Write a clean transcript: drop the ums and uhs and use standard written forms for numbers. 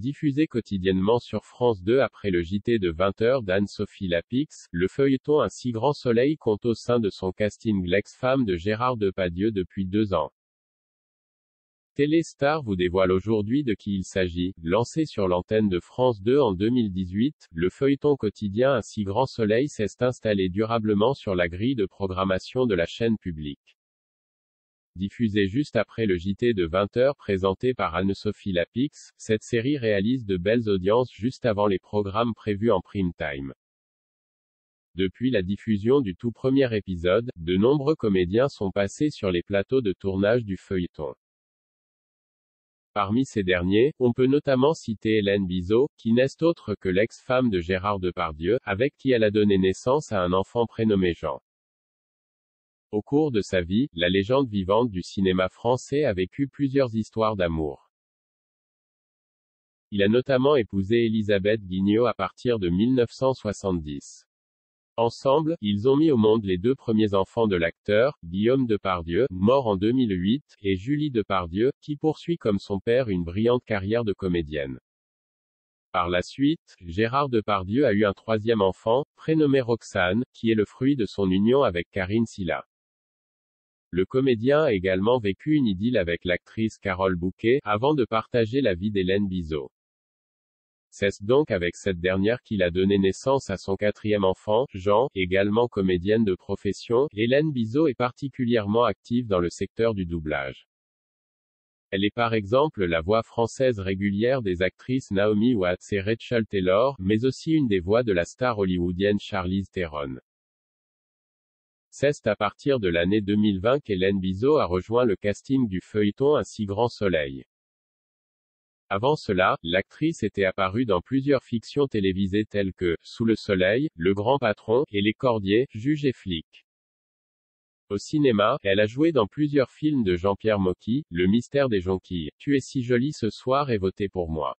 Diffusé quotidiennement sur France 2 après le JT de 20h d'Anne-Sophie Lapix, le feuilleton Un si grand soleil compte au sein de son casting l'ex-femme de Gérard Depardieu depuis 2 ans. Téléstar vous dévoile aujourd'hui de qui il s'agit. Lancé sur l'antenne de France 2 en 2018, le feuilleton quotidien Un si grand soleil s'est installé durablement sur la grille de programmation de la chaîne publique. Diffusée juste après le JT de 20h présenté par Anne-Sophie Lapix, cette série réalise de belles audiences juste avant les programmes prévus en prime time. Depuis la diffusion du tout premier épisode, de nombreux comédiens sont passés sur les plateaux de tournage du feuilleton. Parmi ces derniers, on peut notamment citer Hélène Bizot, qui n'est autre que l'ex-femme de Gérard Depardieu, avec qui elle a donné naissance à un enfant prénommé Jean. Au cours de sa vie, la légende vivante du cinéma français a vécu plusieurs histoires d'amour. Il a notamment épousé Élisabeth Guignot à partir de 1970. Ensemble, ils ont mis au monde les 2 premiers enfants de l'acteur, Guillaume Depardieu, mort en 2008, et Julie Depardieu, qui poursuit comme son père une brillante carrière de comédienne. Par la suite, Gérard Depardieu a eu un 3e enfant, prénommé Roxane, qui est le fruit de son union avec Karine Silla. Le comédien a également vécu une idylle avec l'actrice Carole Bouquet, avant de partager la vie d'Hélène Bizot. C'est donc avec cette dernière qu'il a donné naissance à son 4e enfant, Jean, également comédienne de profession. Hélène Bizot est particulièrement active dans le secteur du doublage. Elle est par exemple la voix française régulière des actrices Naomi Watts et Rachel Taylor, mais aussi une des voix de la star hollywoodienne Charlize Theron. C'est à partir de l'année 2020 qu'Hélène Bizot a rejoint le casting du feuilleton Un si grand soleil. Avant cela, l'actrice était apparue dans plusieurs fictions télévisées telles que Sous le soleil, Le grand patron, et Les Cordiers, Juge et flic. Au cinéma, elle a joué dans plusieurs films de Jean-Pierre Mocky, Le mystère des jonquilles, Tu es si jolie ce soir et Votez pour moi.